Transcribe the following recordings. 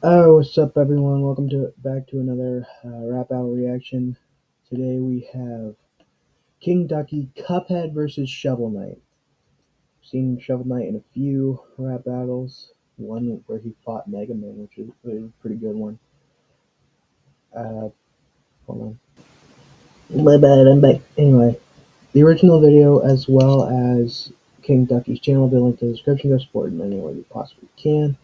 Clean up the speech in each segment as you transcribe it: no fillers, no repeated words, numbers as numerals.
Oh, what's up, everyone? Welcome to back to another rap battle reaction. Today we have King Ducky Cuphead versus Shovel Knight. I've seen Shovel Knight in a few rap battles. One where he fought Mega Man, which is a pretty good one. Uh, Hold on. My bad, I'm back. Anyway, the original video as well as King Ducky's channel, the link in the description. Go support him any way you possibly can.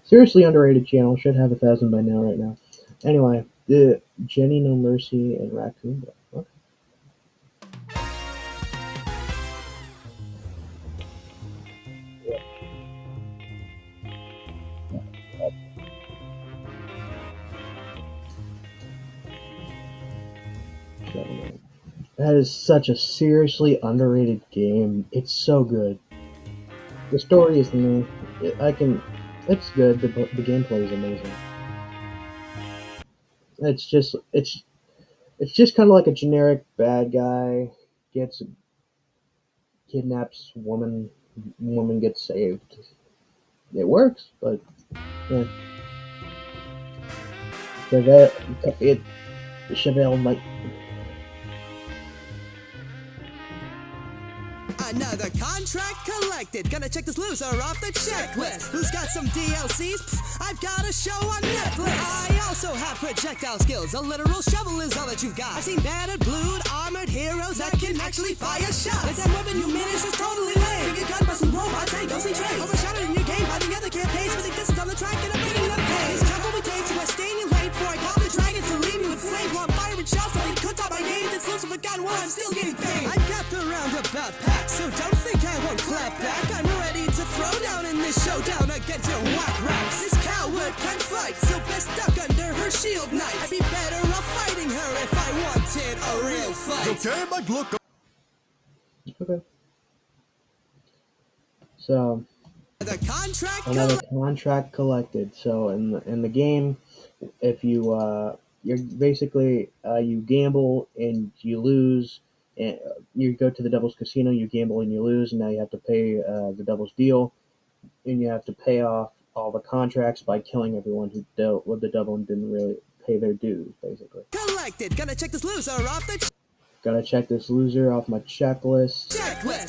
Seriously underrated channel. Should have 1,000 by now, right now. Anyway, the Jenny No Mercy and Raccoon. Okay. That is such a seriously underrated game. It's so good. The story is new. I can. It's good. The gameplay is amazing. It's just it's just kind of like a generic bad guy gets kidnaps woman gets saved. It works, but yeah. Chevelle, it Chevelle might. Another contract collected. Gonna check this loser off the checklist. Who's got some DLCs? I've got a show on Netflix. I also have projectile skills. A literal shovel is all that you've got. I've seen battered, blued, armored heroes that can actually fire shots. The weapon you managed is totally lame. You get gun busting robots and ghostly trains. Overshadowed in your game by the other campaigns with existence on the track and I'm bringing them pain. This time will be tamed, so I stay in your lane before I call the dragon to leave you with flames while I'm firing shots. So they could talk my name. It's loose forgotten while I'm still getting paid. I've got the roundabout pack, so don't think I won't clap back. I'm ready to throw down in this showdown against your whack raps. This coward can fight, so best duck under her shield knight. I'd be better off fighting her if I wanted a real fight. Okay, but look. Okay. So another contract collected. So in the game, if you you're basically you gamble and you lose, and you go to the Devil's Casino, you gamble and you lose, and now you have to pay the Devil's deal, and you have to pay off all the contracts by killing everyone who dealt with the devil and didn't really pay their dues. Basically, collected. Gonna check this loser off the gotta check this loser off my checklist.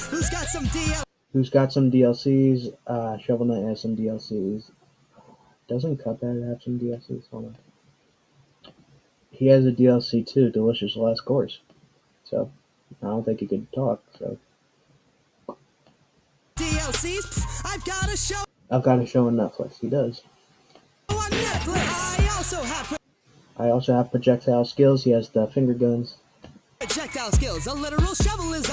Who's got some DL? Who's got some DLCs? Shovel Knight has some DLCs. Doesn't Cuphead have some DLCs? Hold on. He has a DLC too, Delicious Last Course. So I don't think he could talk. So DLCs. I've got a show on Netflix. He does. On Netflix. I also have projectile skills. He has the finger guns. Projectile skills. A literal shovel is.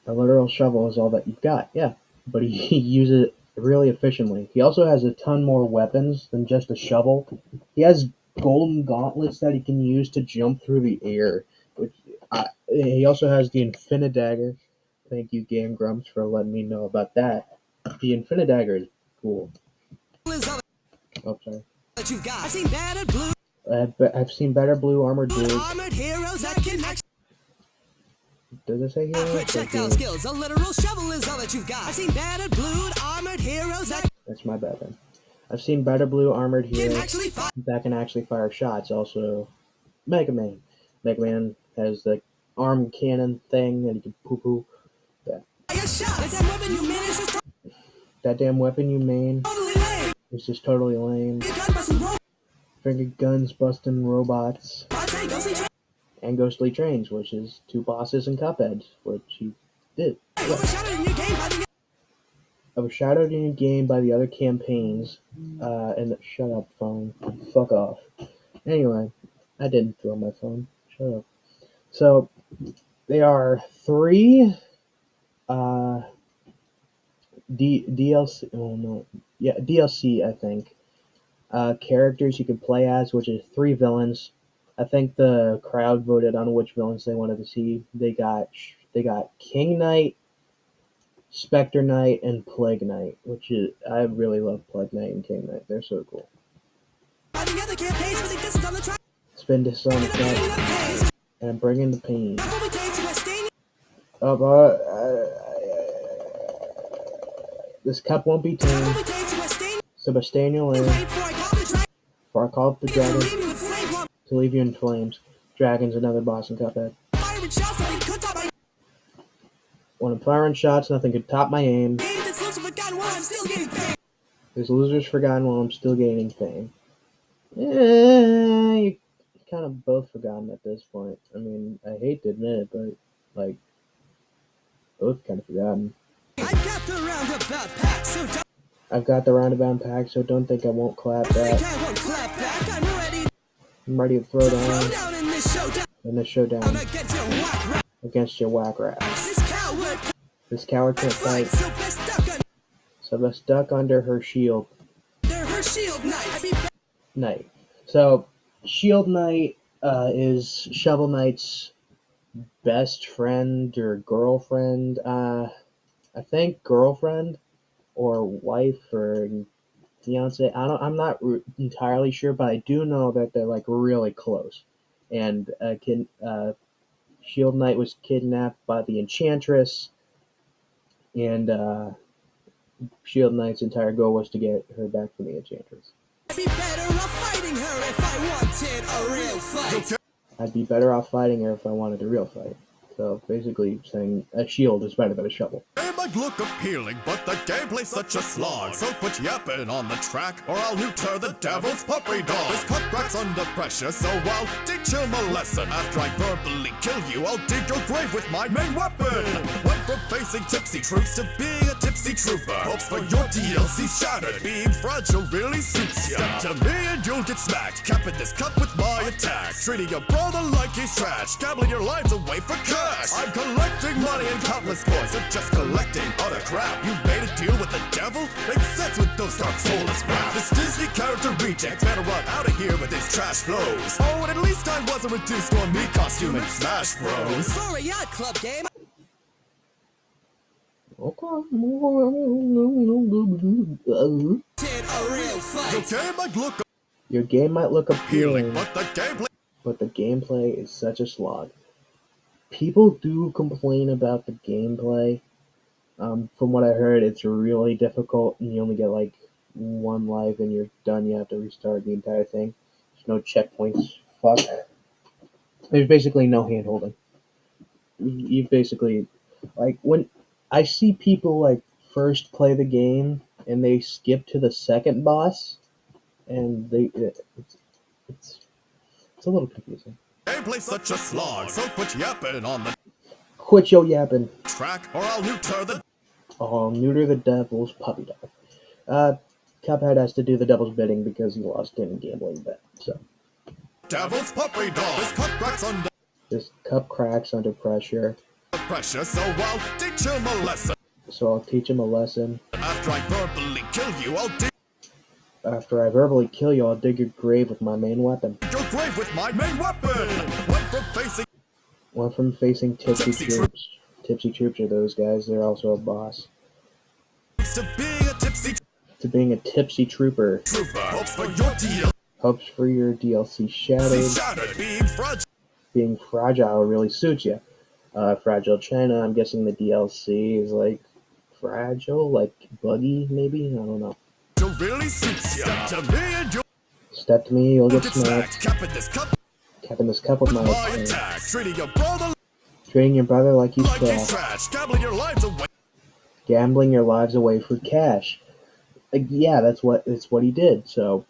A literal shovel is all that you've got. Yeah, but he uses it really efficiently. He also has a ton more weapons than just a shovel. He has golden gauntlets that he can use to jump through the air. He also has the Infinidagger. Thank you, Game Grumps, for letting me know about that. The Infinidagger is cool. Oh, sorry. That you've got. I've seen battered blue. I've seen better blue armored dudes. Armored heroes that can actually. Does it say heroes? Projectile skills. A literal shovel is all that you've got. I've seen battered, blued, armored heroes that. That's my bad then. I've seen better blue armored heroes that can actually fire shots. Also, Mega Man. Mega Man has the arm cannon thing that he can poo poo. Yeah. That damn weapon you made is just totally lame. Finger guns busting robots. And Ghostly Trains, which is two bosses in Cuphead, which he did. Yeah. Overshadowed in your game by the other campaigns. Shut up, phone. Fuck off. Anyway, I didn't throw my phone. Shut up. So, there are three DLC. Oh no, yeah, DLC. I think characters you can play as, which is three villains. I think the crowd voted on which villains they wanted to see. They got King Knight, Spectre Knight, and Plague Knight, which is I really love Plague Knight and King Knight. They're so cool. Spin this on the track and bring in the pain. This cup won't be tamed. So stay in your lane before I call up the dragon to leave you in flames. Dragon's another boss in Cuphead. When I'm firing shots, nothing could top my aim. This loser's forgotten while I'm still gaining fame. You kind of both forgotten at this point. I mean, I hate to admit it, but like both kind of forgotten. I've got the roundabout pack, so don't think I won't clap back. I'm ready to throw down in this showdown against your whack raps. This coward can't fight, so let's duck under her shield. Knight. So, Shield Knight is Shovel Knight's best friend or girlfriend. I think girlfriend or wife or fiance. I'm not entirely sure, but I do know that they're like really close. And Shield Knight was kidnapped by the Enchantress, and Shield Knight's entire goal was to get her back from the Enchantress. I'd be better off fighting her if I wanted a real fight. I'd be better off fighting her if I wanted a real fight. So basically saying a shield is better than a shovel. It might look appealing, but the gameplay's such a slog. So quit yapping on the track, or I'll neuter the devil's puppy dog. This cut cracks under pressure, so I'll teach him a lesson. After I verbally kill you, I'll dig your grave with my main weapon. Went from facing tipsy troops to being a tipsy trooper. Hopes for your DLC's shattered. Being fragile really suits ya. Step to me and you'll get smacked. Capping this cup with my attacks. Treating your brother like he's trash. Gambling your lives away for cash. I'm collecting money and countless coins, or just collecting other crap. You made a deal with the devil? Makes sense with those dark soulless raps. This Disney character reject better run out of here with his trash flows. Oh, and at least I wasn't reduced to a me costume in Smash Bros. For a yacht club game. Your game might look appealing, but the gameplay is such a slog. People do complain about the gameplay. From what I heard, it's really difficult, and you only get like one life, and you're done. You have to restart the entire thing. There's no checkpoints. Fuck. There's basically no hand-holding. You basically, like, when I see people like first play the game and they skip to the second boss, and it's a little confusing. Gameplay's such a slog, so quit yapping on the Quit your yapping. track, or I'll neuter the Neuter the devil's puppy dog. Cuphead has to do the devil's bidding because he lost in a gambling bet. So devil's puppy dog. This cup cracks under pressure. So I'll teach him a lesson. So I'll teach him a lesson. After I verbally kill you, I'll dig your grave with my main weapon. your grave with my main weapon. Went from facing tipsy troops. Tipsy troops are those guys. They're also a boss. To being a tipsy trooper. Hopes for your DLC shattered. Being fragile really suits you. Fragile China. I'm guessing the DLC is like fragile, like buggy, maybe. I don't know. Step to me, you'll get smacked. Capping this cup with my attacks. Treating your brother like he's trash. Gambling your lives away for cash. Yeah, that's what he did. So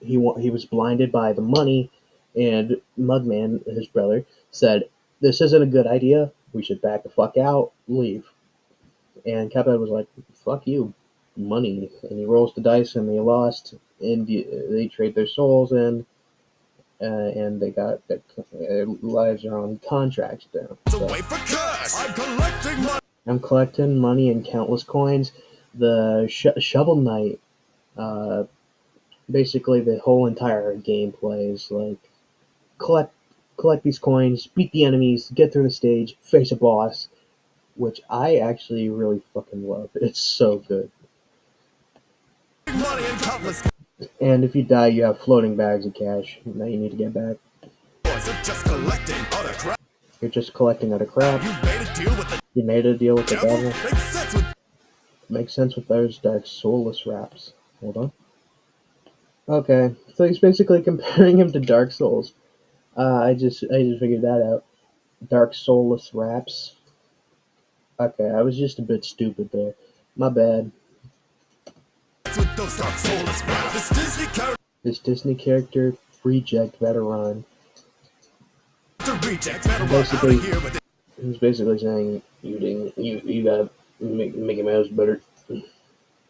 he was blinded by the money, and Mugman, his brother, said, "This isn't a good idea. We should back the fuck out, leave." And Cuphead was like, "Fuck you, money." And he rolls the dice, and they lost, and they trade their souls, and they got their lives are on contracts now. So, I'm collecting money and countless coins. The Shovel Knight, basically the whole entire gameplay is like collect these coins, beat the enemies, get through the stage, face a boss, which I actually really fucking love. It's so good. And if you die, you have floating bags of cash that you need to get back. You're just collecting other crap. You made a deal with the devil. Makes sense with those dark soulless raps. Hold on. Okay, so he's basically comparing him to Dark Souls. I just figured that out. Dark Soulless raps. Okay, I was just a bit stupid there. My bad. With those dark soulless rap, This Disney character reject veteran. reject better run out Basically, of here with it. he's basically saying you gotta make Mickey Mouse better.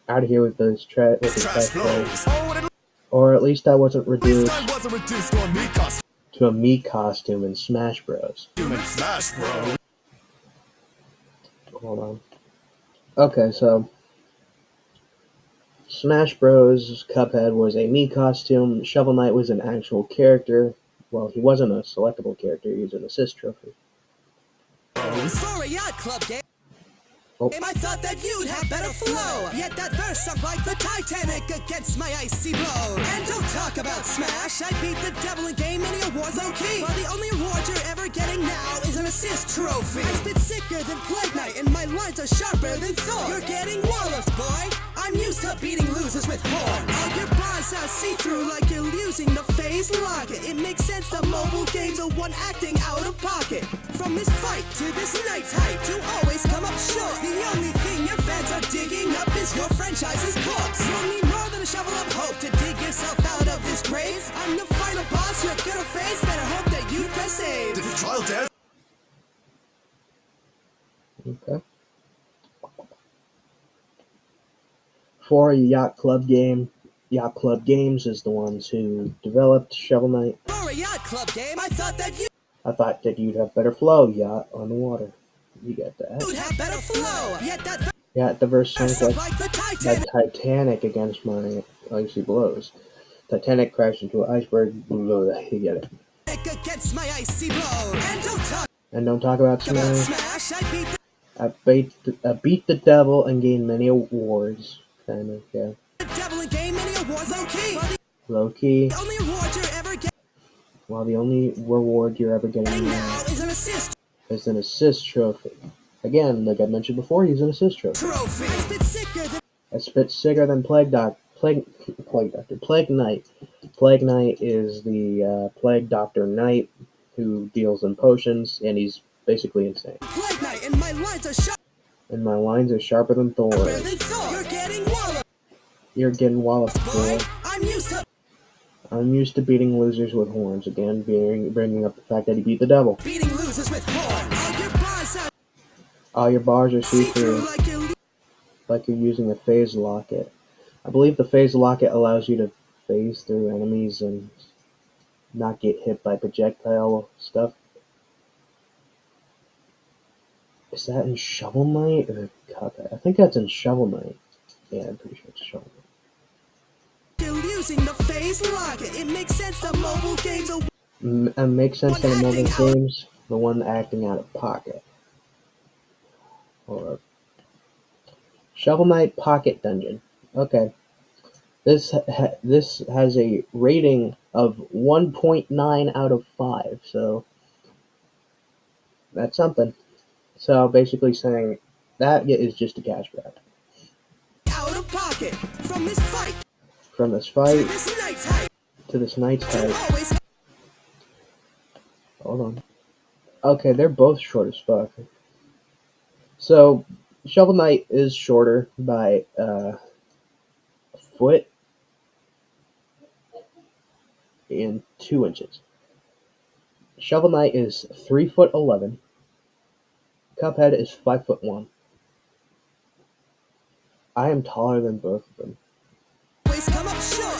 Out of here with this with this Trash trash flows. flow. Oh, and at Or at least I wasn't least I reduced wasn't reduced to a meat costume to a me costume in Smash Bros. in Smash Bros. Hold on. Okay, so Smash Bros. Cuphead was a me costume. Shovel Knight was an actual character. Well, he wasn't a selectable character. He was an assist trophy. For a yacht club game, Oh. I thought that you'd have better flow. Yet that verse sunk like the Titanic against my icy blow. And don't talk about Smash. I beat the devil in game, many awards low key. While the only award you're ever getting now is an assist trophy. I spit sicker than Plague Knight, and my lines are sharper than Thor. You're getting walloped, boy. I'm used to beating losers with horns. All your bars are see-through like you're using the phase locket. It makes sense the mobile games are one acting out of pocket. From this fight to this night's height, you always come up short. The only thing your fans are digging up is your franchise's corpse. You'll need more than a shovel of hope to dig yourself out of this grave. I'm the final boss you're gonna face. Better hope that you press save. This trial dance. Okay. For a Yacht Club game, Yacht Club Games is the ones who developed Shovel Knight. For a yacht club game, I thought that I thought that you'd have better flow, yacht, on the water. You got you'd that. have better flow. Yet that Yeah, the verse verse sunk sunk like like the Titanic. Titanic against my icy blows. Titanic crashed into an iceberg. Blah, you get it. Against my icy blow. And And don't don't talk talk about about Smash. Smash. I beat I beat the devil and gained many awards. Kind of, yeah. the devil in game, many awards low key. While Low key. the only award you're ever getting While the only reward you're ever getting now now is an assist is an assist trophy. Again, like I mentioned before, he's an assist trophy. trophy. I spit sicker than I spit sicker than Plague Knight. Plague Knight is the Plague Doctor Knight who deals in potions, and he's basically insane. Plague Knight, and my lines are sharper And my lines are sharper than Thor. than Thor. You're getting walloped, You're getting walloped, boy. boy. I'm used to I'm used to beating losers with horns. Again, bringing up the fact that he beat the devil. beating losers with horns. All All your bars are your bars are see-through see-through, like you're using a phase locket. I believe the phase locket allows you to phase through enemies and not get hit by projectile stuff. Is that in Shovel Knight or Cuphead? I think that's in Shovel Knight. Yeah, I'm pretty sure it's Shovel Knight. Still using the phase locket. It makes sense the mobile games are It makes sense that in mobile games, the one acting out of pocket. Hold up. Shovel Knight Pocket Dungeon. Okay. This has a rating of 1.9 out of 5, so that's something. So basically saying that is just a cash grab. out of pocket. From this fight From this to fight this night's height, to this night's you fight. always Hold on. Okay, they're both short as fuck. So Shovel Knight is shorter by a foot and 2 inches. Shovel Knight is 3'11". Cuphead is 5'1". I am taller than both of them. always come up short.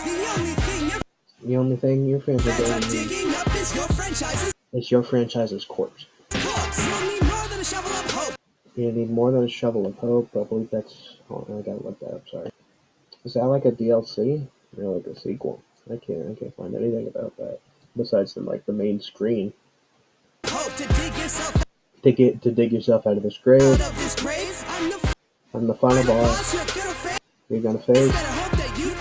The only thing your fans are fans are doing digging up is your franchise's is your franchise's corpse. corpse. You'll need more than a shovel of hope. You need more than a shovel of hope. I believe that's. Oh, I gotta look that up. Sorry. Is that like a DLC or like a sequel? I can't find anything about that besides the main screen. Hope to dig yourself To dig yourself out of this grave. out of this grave. I'm the final boss. You're gonna face. You're gonna face. Better hope that you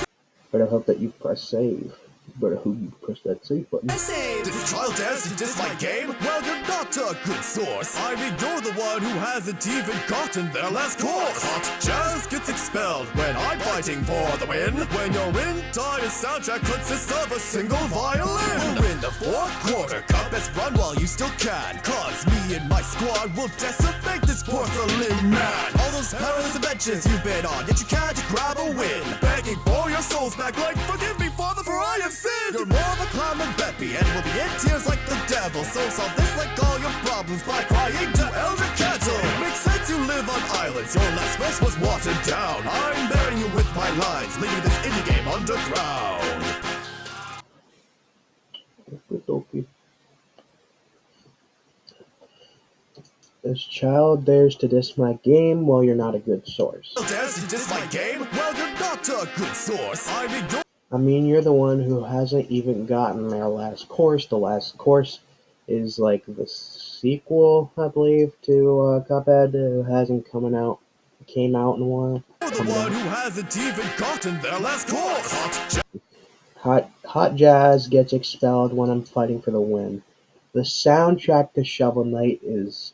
Better hope that you press save. But who press that save button? Save. Did child dance to diss my game? Well, you're not a good source. I mean, you're the one who hasn't even gotten their last course. Hot jazz gets expelled when I'm fighting for the win. When your entire soundtrack consists of a single violin. We're in the fourth quarter, cup, best run while you still can. Cause me and my squad will decimate this porcelain man. All those perilous adventures you've been on, yet you can't grab a win. Begging for your souls back like, forgive me, Father, for I have sinned. You're more of a clown than Beppy, and will be in tears like the devil. So solve this like all your problems by crying to Elder Kettle. Makes sense you live on islands, your last verse was watered down. I'm burying you with my lines, leaving this indie game underground. Okay. This child dares to diss my game, well, you're not a good source. Dares to diss my game? Well, you're not a good source. I mean, you're the one who hasn't even gotten their last course. The last course is like the sequel, I believe, to Cuphead. It hasn't came out in a while. You're the one who hasn't even gotten their last course. Hot Jazz gets expelled when I'm fighting for the win. The soundtrack to Shovel Knight is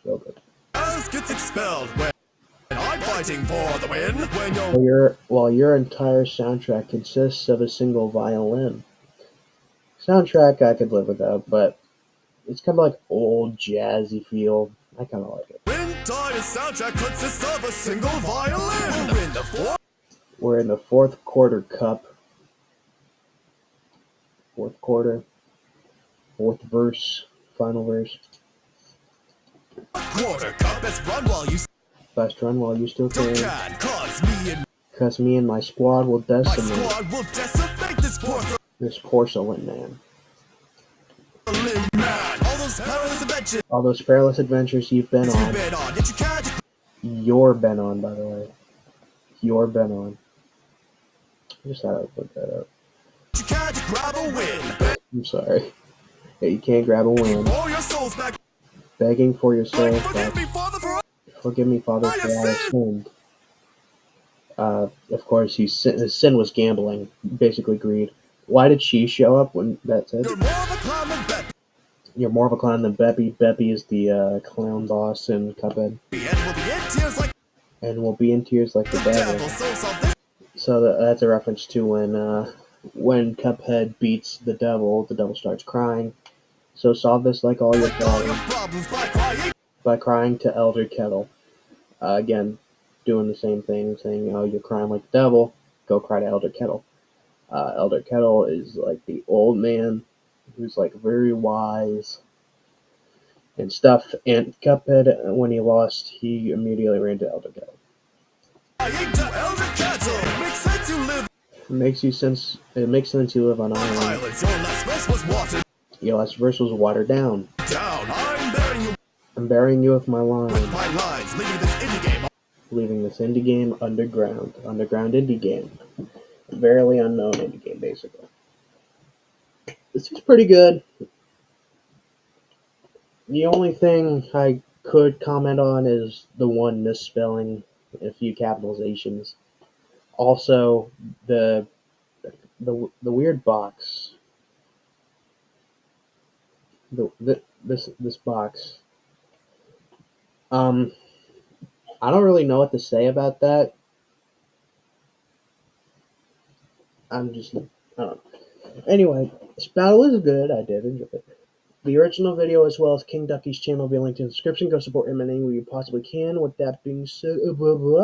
so good. Jazz gets expelled when I'm fighting for the win. When Your entire soundtrack consists of a single violin. Soundtrack I could live without, but it's kind of like old jazzy feel. I kind of like it. entire soundtrack consists of a single violin. We're in the fourth quarter cup. Fourth quarter. Fourth verse. Final verse. Quarter cup, best run while you Best run while you still still can. can. Cause me and my squad will My decimate squad will decimate this this porcelain man. porcelain man. All those perilous adventures All those perilous adventures you've been you've on. been on, yet you can't You're been on, by the way. You're been on. I just thought I'd put that up. grab a win. I'm sorry. Yeah, you can't grab a win. All your souls back. Begging for your soul Like, back. forgive me, Father, for Forgive me, Father, I for have I have sinned. sinned. Of course, his sin was gambling, basically greed. Why did she show up when that said? You're more of a clown than Beppy. You're more of a clown than Beppy. Beppy is the clown boss in Cuphead, And will be in tears like and will be in tears like the the devil. devil. So solve this So that's a reference to when Cuphead beats the devil starts crying. So solve this like all your like all your problems problems by crying to Elder Kettle. Again, doing the same thing, saying, "Oh, you're crying like the devil. Go cry to Elder Kettle." Elder Kettle is like the old man who's like very wise and stuff. And Cuphead, when he lost, he immediately ran to Elder Kettle. crying to Elder Kettle. Makes sense you live It makes sense you live on on island. islands. Your last verse was watered Your last verse was watered down. down. I'm burying you I'm burying you with my with line, my lines, leaving this indie game leaving this indie game underground. Underground indie game. Verily unknown indie game, basically. This is pretty good. The only thing I could comment on is the one misspelling, a few capitalizations. Also, the weird box. This box. Um, I don't really know what to say about that. I don't know. Anyway, this battle is good. I did enjoy it. The original video as well as King Ducky's channel will be linked in the description. Go support him in any way you possibly can. With that being said, blah blah.